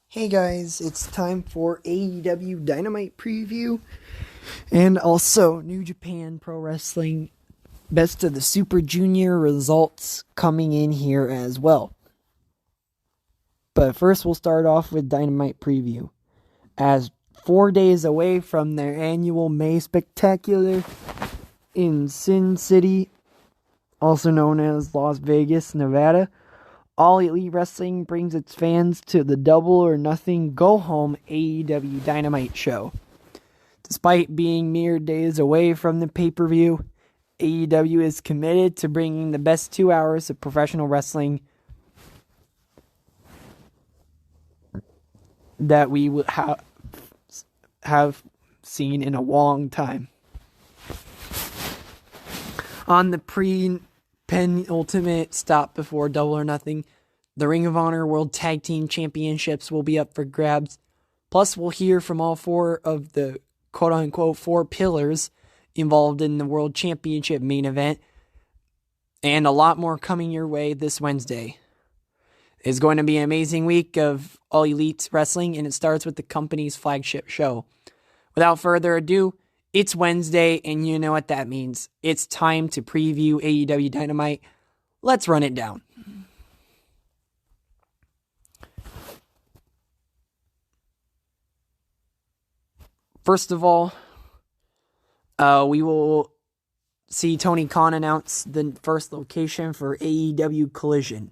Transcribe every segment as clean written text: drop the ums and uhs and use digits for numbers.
Hey guys, it's time for AEW Dynamite preview and also New Japan Pro Wrestling Best of the Super Junior results coming in here as well. But first we'll start off with Dynamite preview. As 4 days away from their annual May Spectacular in Sin City, also known as Las Vegas, Nevada, All Elite Wrestling brings its fans to the Double or Nothing Go Home AEW Dynamite show. Despite being mere days away from the pay-per-view, AEW is committed to bringing the best 2 hours of professional wrestling that we would have seen in a long time. On the penultimate stop before Double or Nothing, the Ring of Honor World Tag Team Championships will be up for grabs. Plus, we'll hear from all four of the quote-unquote four pillars involved in the World Championship main event, and a lot more coming your way this Wednesday. It's going to be an amazing week of All Elite Wrestling, and it starts with the company's flagship show. Without further ado, it's Wednesday, and you know what that means. It's time to preview AEW Dynamite. Let's run it down. First of all, we will see Tony Khan announce the first location for AEW Collision.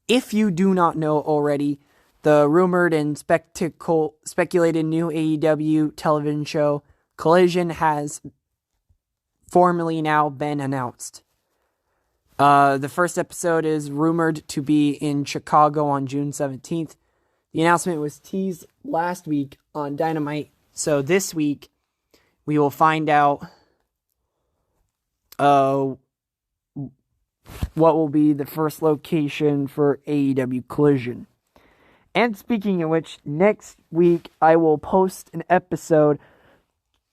If you do not know already, the rumored and speculated new AEW television show Collision has formally now been announced. The first episode is rumored to be in Chicago on June 17th. The announcement was teased last week on Dynamite, so this week we will find out what will be the first location for AEW Collision. And speaking of which, next week I will post an episode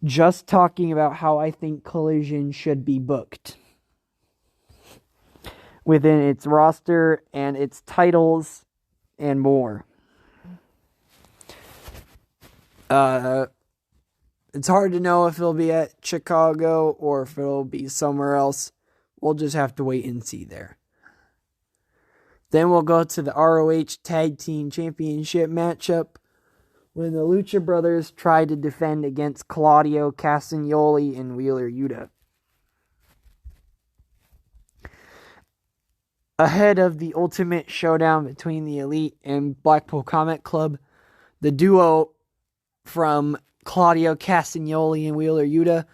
just talking about how I think Collision should be booked within its roster and its titles and more. It's hard to know if it'll be at Chicago or if it'll be somewhere else. We'll just have to wait and see there. Then we'll go to the ROH Tag Team Championship matchup when the Lucha Brothers try to defend against Claudio Castagnoli and Wheeler Yuta. Ahead of the ultimate showdown between the Elite and Blackpool Combat Club, the duo from Claudio Castagnoli and Wheeler Yuta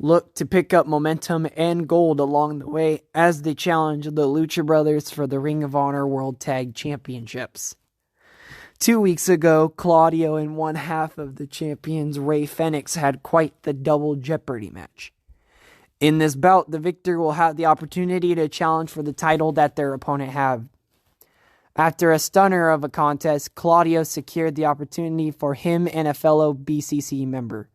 look to pick up momentum and gold along the way as they challenge the Lucha Brothers for the Ring of Honor World Tag Championships. 2 weeks ago, Claudio and one half of the champions, Rey Fenix, had quite the double jeopardy match. In this bout, the victor will have the opportunity to challenge for the title that their opponent had. After a stunner of a contest, Claudio secured the opportunity for him and a fellow BCC member.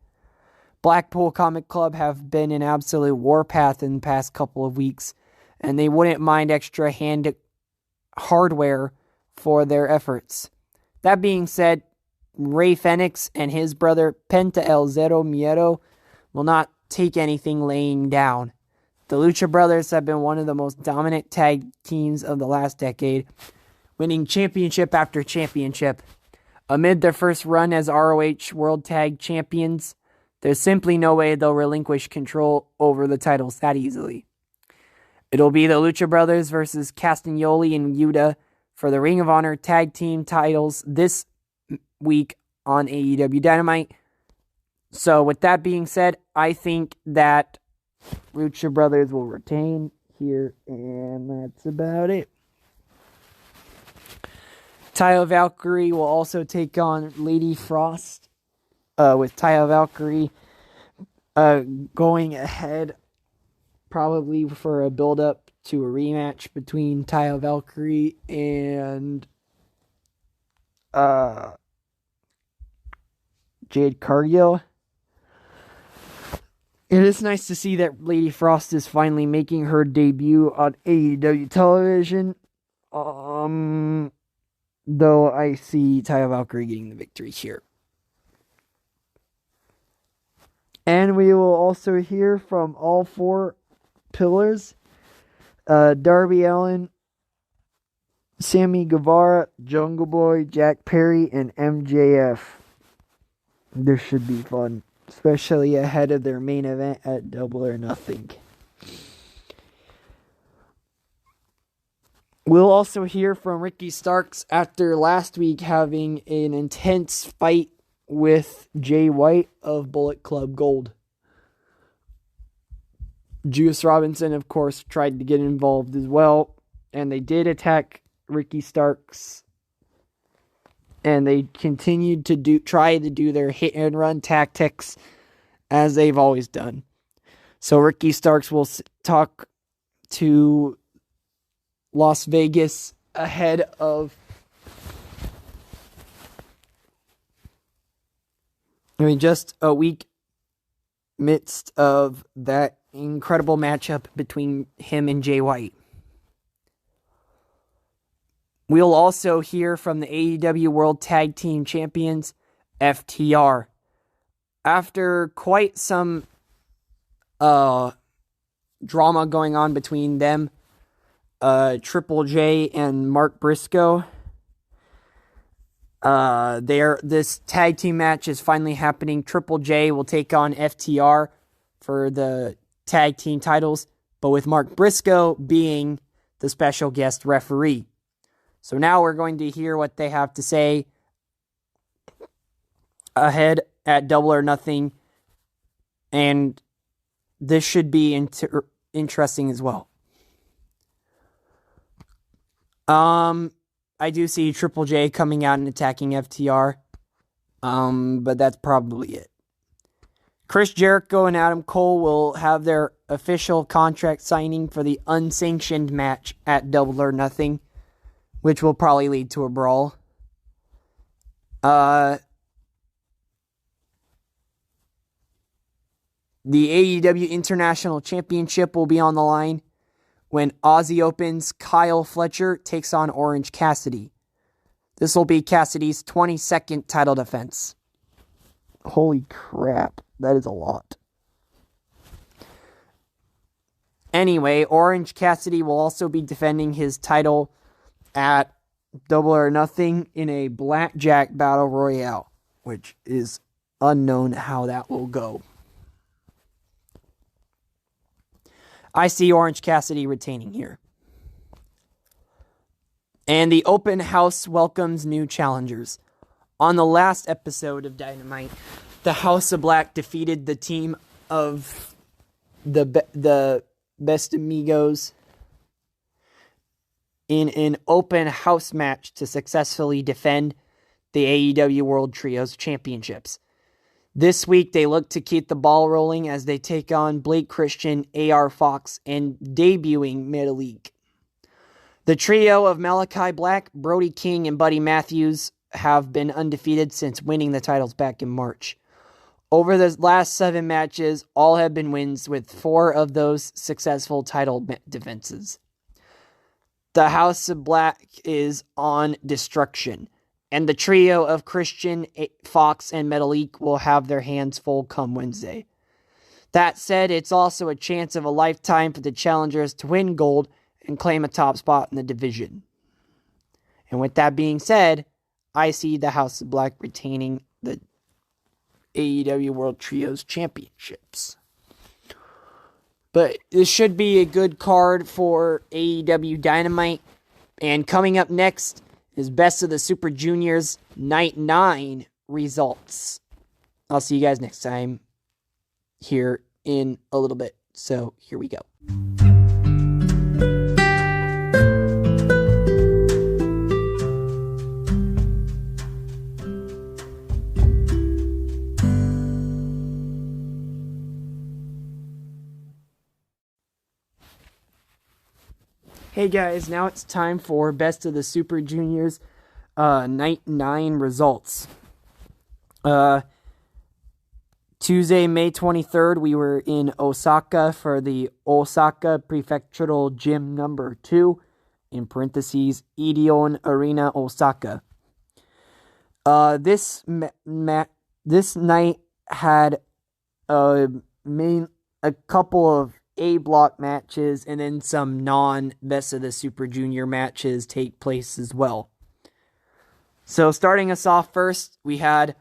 Blackpool Comic Club have been an absolute warpath in the past couple of weeks, and they wouldn't mind extra hand hardware for their efforts. That being said, Rey Fenix and his brother Penta El Zero Miedo will not take anything laying down. The Lucha Brothers have been one of the most dominant tag teams of the last decade, winning championship after championship. Amid their first run as ROH World Tag Champions, there's simply no way they'll relinquish control over the titles that easily. It'll be the Lucha Brothers versus Castagnoli and Yuta for the Ring of Honor Tag Team titles this week on AEW Dynamite. So with that being said, I think that Lucha Brothers will retain here, and that's about it. Taya Valkyrie will also take on Lady Frost, with Taya Valkyrie going ahead probably for a build-up to a rematch between Taya Valkyrie and Jade Cargill. It is nice to see that Lady Frost is finally making her debut on AEW television. Though I see Taya Valkyrie getting the victory here. And we will also hear from all four pillars. Darby Allin, Sammy Guevara, Jungle Boy, Jack Perry, and MJF. This should be fun, especially ahead of their main event at Double or Nothing. We'll also hear from Ricky Starks after last week having an intense fight with Jay White of Bullet Club Gold. Juice Robinson, of course, tried to get involved as well, and they did attack Ricky Starks, and they continued to try to do their hit and run tactics as they've always done. So Ricky Starks will talk to Las Vegas ahead of just a week midst of that incredible matchup between him and Jay White. We'll also hear from the AEW World Tag Team Champions, FTR. After quite some drama going on between them, Triple J and Mark Briscoe, this tag team match is finally happening. Triple J will take on FTR for the tag team titles, but with Mark Briscoe being the special guest referee. So now we're going to hear what they have to say ahead at Double or Nothing, and this should be interesting as well. I do see Triple J coming out and attacking FTR, but that's probably it. Chris Jericho and Adam Cole will have their official contract signing for the unsanctioned match at Double or Nothing, which will probably lead to a brawl. The AEW International Championship will be on the line when Aussie Open's Kyle Fletcher takes on Orange Cassidy. This will be Cassidy's 22nd title defense. Holy crap, that is a lot. Anyway, Orange Cassidy will also be defending his title at Double or Nothing in a Blackjack Battle Royale, which is unknown how that will go. I see Orange Cassidy retaining here. And the open house welcomes new challengers. On the last episode of Dynamite, the House of Black defeated the team of the Best Amigos in an open house match to successfully defend the AEW World Trios Championships. This week, they look to keep the ball rolling as they take on Blake Christian, AR Fox, and debuting Metalik. The trio of Malachi Black, Brody King, and Buddy Matthews have been undefeated since winning the titles back in March. Over the last 7 matches, all have been wins, with 4 of those successful title defenses. The House of Black is on destruction, and the trio of Christian, Fox, and Metalik will have their hands full come Wednesday. That said, it's also a chance of a lifetime for the challengers to win gold and claim a top spot in the division. And with that being said, I see the House of Black retaining the AEW World Trios Championships. But this should be a good card for AEW Dynamite. And coming up next is Best of the Super Juniors Night 9 results. I'll see you guys next time here in a little bit. So here we go. Hey guys, now it's time for Best of the Super Juniors Night 9 results. 2 Tuesday, May 23rd, we were in Osaka for the Osaka Prefectural Gym number 2, in parentheses, Ideon Arena Osaka. This night had a couple of A block matches and then some non-Best of the Super Junior matches take place as well. So starting us off first, we had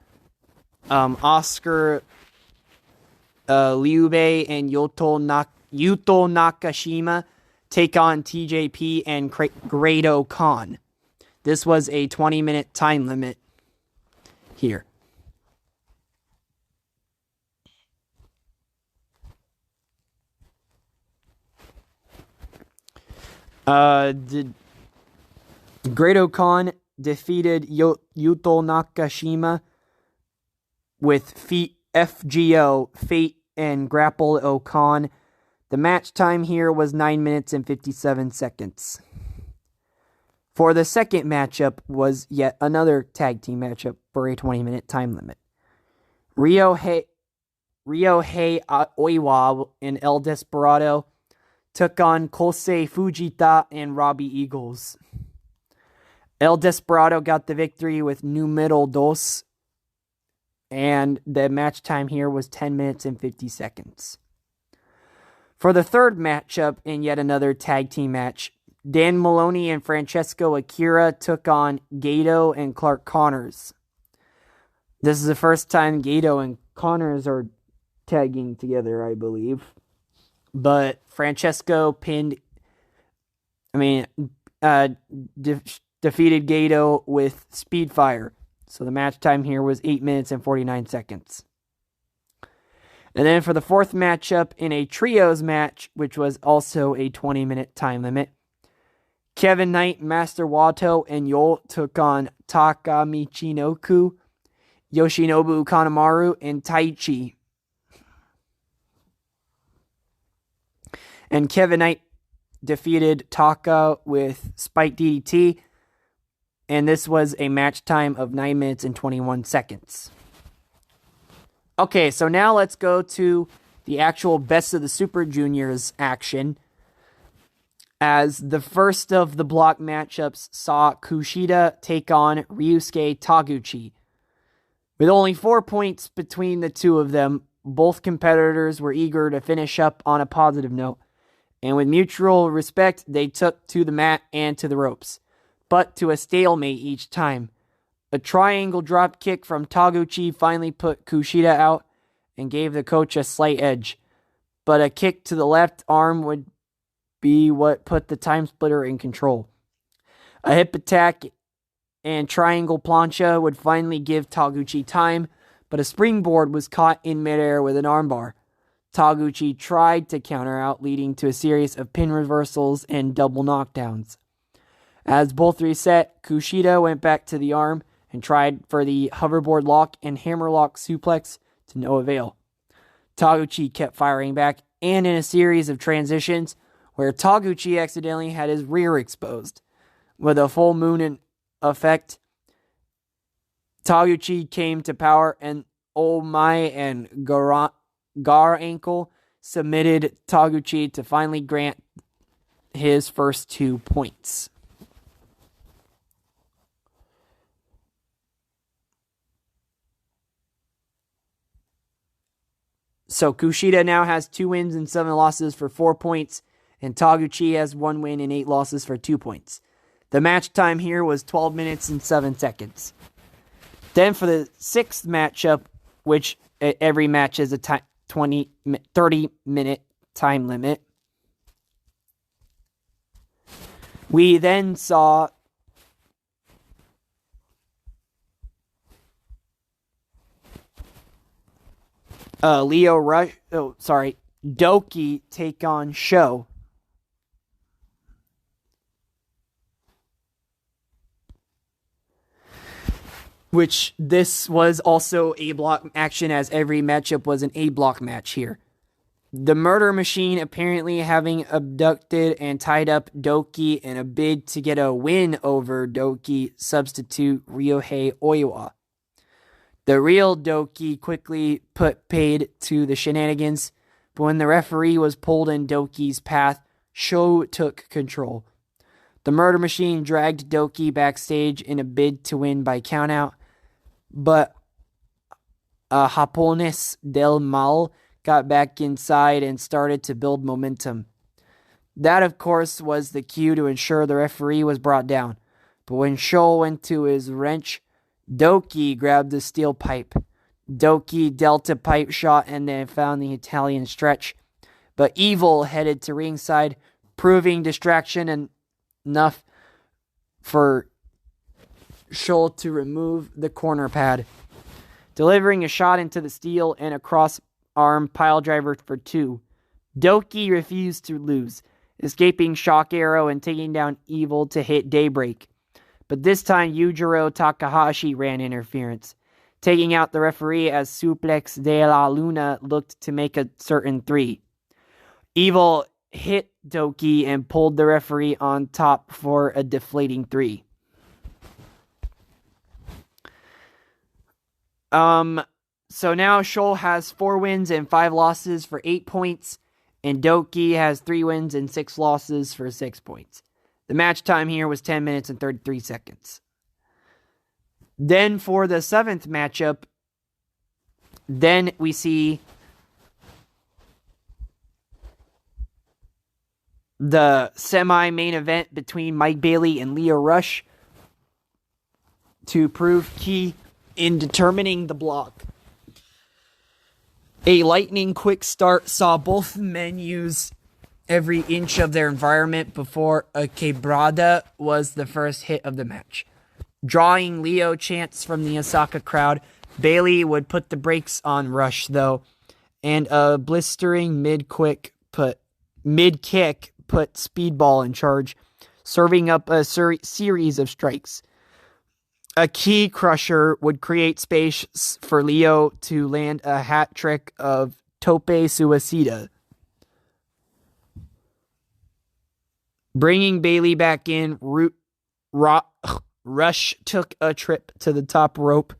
Oscar Liubei and Yuto Nakashima take on TJP and Grado Khan. This was a 20-minute time limit here. Grado Khan defeated Yuto Nakashima with FGO, Fate, and Grapple Okan. The match time here was 9 minutes and 57 seconds. For the second matchup was yet another tag team matchup for a 20-minute time limit. Ryohei Oiwa and El Desperado took on Kosei Fujita and Robbie Eagles. El Desperado got the victory with Número Dos, and the match time here was 10 minutes and 50 seconds. For the third matchup in yet another tag team match, Dan Maloney and Francesco Akira took on Gato and Clark Connors. This is the first time Gato and Connors are tagging together, I believe. But Francesco defeated Gato with Speedfire. So the match time here was 8 minutes and 49 seconds. And then for the fourth matchup in a trios match, which was also a 20-minute time limit, Kevin Knight, Master Wato, and Yol took on Taka Michinoku, Yoshinobu Kanemaru, and Taichi. And Kevin Knight defeated Taka with Spike DDT, and this was a match time of 9 minutes and 21 seconds. Okay, so now let's go to the actual Best of the Super Juniors action, as the first of the block matchups saw Kushida take on Ryusuke Taguchi. With only 4 points between the two of them, both competitors were eager to finish up on a positive note, and with mutual respect, they took to the mat and to the ropes, but to a stalemate each time. A triangle drop kick from Taguchi finally put Kushida out and gave the coach a slight edge, but a kick to the left arm would be what put the time splitter in control. A hip attack and triangle plancha would finally give Taguchi time, but a springboard was caught in midair with an armbar. Taguchi tried to counter out, leading to a series of pin reversals and double knockdowns. As both reset, Kushida went back to the arm and tried for the hoverboard lock and hammerlock suplex to no avail. Taguchi kept firing back, and in a series of transitions where Taguchi accidentally had his rear exposed. With a full moon in effect, Taguchi came to power, and Omai and Gar Ankle submitted Taguchi to finally grant his first 2 points. So Kushida now has 2 wins and 7 losses for 4 points, and Taguchi has 1 win and 8 losses for 2 points. The match time here was 12 minutes and 7 seconds. Then for the 6th matchup, which every match is a 30-minute time limit, we then saw Doki take on Sho. Which this was also A block action, as every matchup was an A block match here. The Murder Machine apparently having abducted and tied up Doki in a bid to get a win over Doki substitute Ryohei Oiwa. The real Doki quickly put paid to the shenanigans, but when the referee was pulled in Doki's path, Sho took control. The Murder Machine dragged Doki backstage in a bid to win by countout, but Japones del Mal got back inside and started to build momentum. That, of course, was the cue to ensure the referee was brought down. But when Sho went to his wrench, Doki grabbed the steel pipe. Doki dealt a pipe shot and then found the Italian stretch. But Evil headed to ringside, proving distraction enough for Sho to remove the corner pad, delivering a shot into the steel and a cross-arm piledriver for 2. Doki refused to lose, escaping Shock Arrow and taking down Evil to hit Daybreak. But this time, Yujiro Takahashi ran interference, taking out the referee as Suplex de la Luna looked to make a certain 3. Evil hit Doki and pulled the referee on top for a deflating 3. So now Sho has 4 wins and 5 losses for 8 points, and Doki has 3 wins and 6 losses for 6 points. The match time here was 10 minutes and 33 seconds. Then for the 7th matchup, then we see the semi-main event between Mike Bailey and Lio Rush to prove key in determining the block. A lightning quick start saw both men use every inch of their environment before a quebrada was the first hit of the match. Drawing Leo chants from the Osaka crowd, Bailey would put the brakes on Rush, though, and a blistering mid-kick put Speedball in charge, serving up a series of strikes. A key crusher would create space for Leo to land a hat trick of Tope Suicida. Bringing Bailey back in, Rush took a trip to the top rope,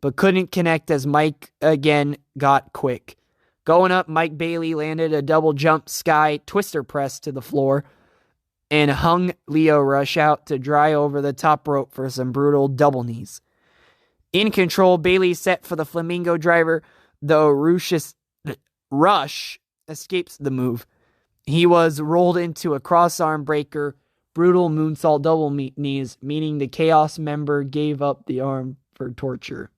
but couldn't connect as Mike again got quick. Going up, Mike Bailey landed a double jump sky twister press to the floor and hung Lio Rush out to dry over the top rope for some brutal double knees. In control, Bailey set for the Flamingo driver, though Rush escapes the move. He was rolled into a cross-arm breaker, brutal moonsault double knees, meaning the Chaos member gave up the arm for torture.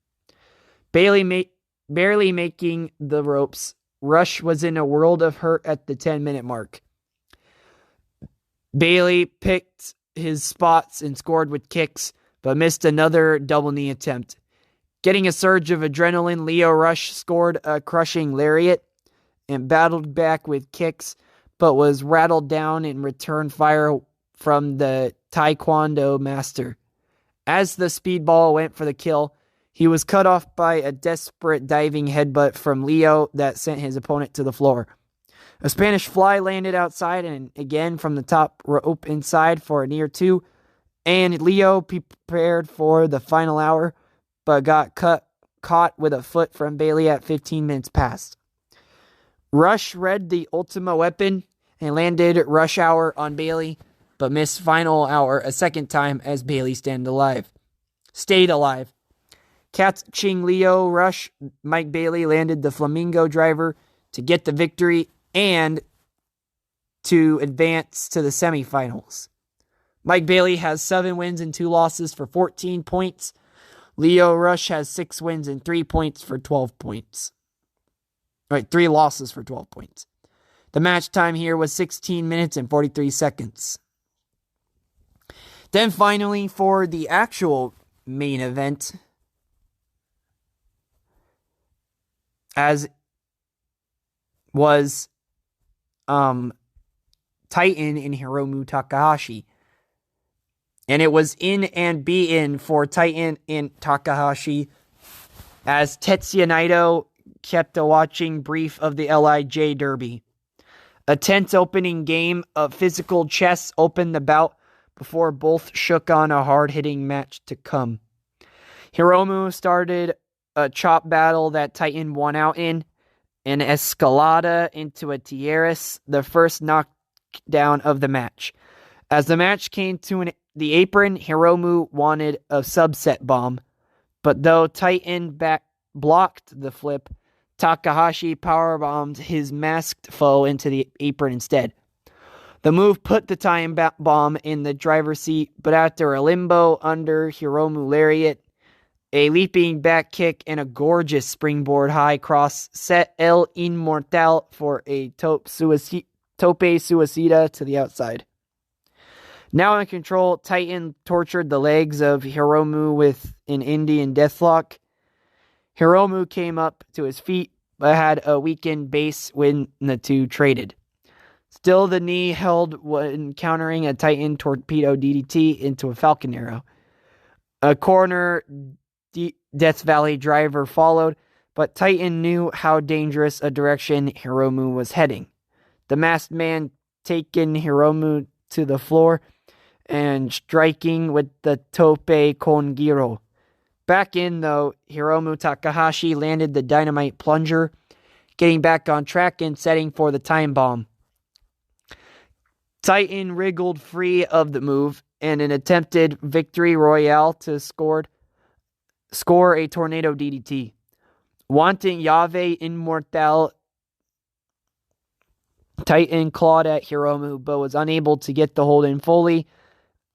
Bailey barely making the ropes, Rush was in a world of hurt at the 10-minute mark. Bailey picked his spots and scored with kicks, but missed another double knee attempt. Getting a surge of adrenaline, Lio Rush scored a crushing lariat and battled back with kicks, but was rattled down in return fire from the Taekwondo master. As the Speedball went for the kill, he was cut off by a desperate diving headbutt from Leo that sent his opponent to the floor. A Spanish Fly landed outside and again from the top rope inside for a near 2, and Leo prepared for the final hour, but got caught with a foot from Bailey at 15 minutes past. Rush read the Ultima Weapon and landed Rush Hour on Bailey, but missed Final Hour a second time as Bailey stayed alive. Catching Lio Rush, Mike Bailey landed the Flamingo driver to get the victory and to advance to the semifinals. Mike Bailey has 7 wins and 2 losses for 14 points. Lio Rush has 6 wins and 3 points for 12 points. 3 losses for 12 points. The match time here was 16 minutes and 43 seconds. Then finally, for the actual main event, as was Titan and Hiromu Takahashi. And it was in and be in for Titan and Takahashi as Tetsuya Naito kept a watching brief of the LIJ Derby. A tense opening game of physical chess opened the bout before both shook on a hard-hitting match to come. Hiromu started a chop battle that Titan won out in, an escalada into a tierras, the first knockdown of the match. As the match came to the apron, Hiromu wanted a subset bomb, but though Titan blocked the flip, Takahashi powerbombed his masked foe into the apron instead. The move put the time bomb in the driver's seat, but after a limbo under Hiromu lariat, a leaping back kick, and a gorgeous springboard high cross set El Inmortal for a tope suicida to the outside. Now in control, Titan tortured the legs of Hiromu with an Indian deathlock. Hiromu came up to his feet, but had a weakened base when the two traded. Still, the knee held when countering a Titan torpedo DDT into a Falcon Arrow. A corner Death Valley driver followed, but Titan knew how dangerous a direction Hiromu was heading. The masked man taken Hiromu to the floor and striking with the Tope con Giro. Back in, though, Hiromu Takahashi landed the dynamite plunger, getting back on track and setting for the time bomb. Titan wriggled free of the move and an attempted victory royale to score a tornado DDT. Wanting Llave Inmortal, Titan clawed at Hiromu, but was unable to get the hold in fully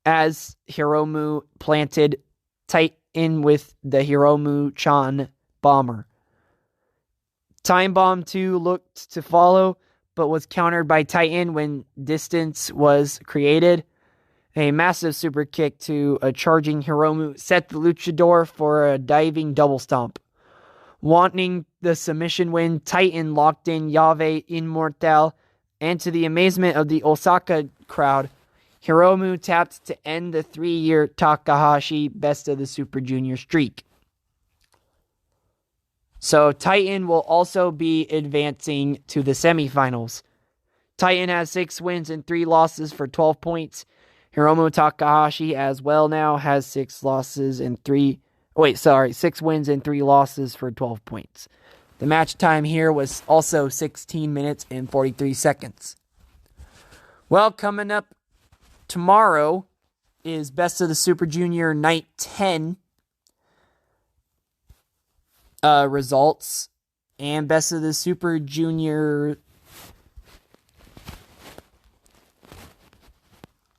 as Hiromu planted Titan with the Hiromu-chan bomber. Time Bomb 2 looked to follow, but was countered by Titan when distance was created. A massive super kick to a charging Hiromu set the luchador for a diving double stomp. Wanting the submission win, Titan locked in Llave Inmortal, and to the amazement of the Osaka crowd, Hiromu tapped to end the 3-year Takahashi Best of the Super Junior streak. So Titan will also be advancing to the semifinals. Titan has 6 wins and 3 losses for 12 points. Hiromu Takahashi as well now has 6 wins and 3 losses for 12 points. The match time here was also 16 minutes and 43 seconds. Well, coming up tomorrow is Best of the Super Junior Night 10 results and Best of the Super Junior.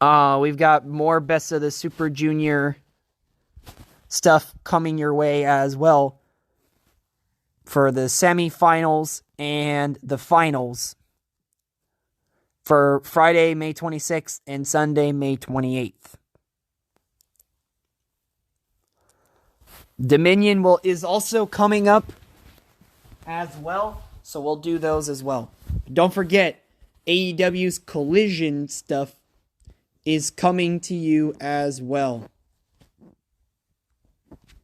We've got more Best of the Super Junior stuff coming your way as well for the semifinals and the finals for Friday, May 26th and Sunday, May 28th. Dominion is also coming up as well, so we'll do those as well. Don't forget, AEW's Collision stuff is coming to you as well.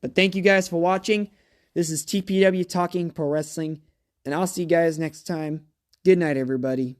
But thank you guys for watching. This is TPW Talking Pro Wrestling, and I'll see you guys next time. Good night, everybody.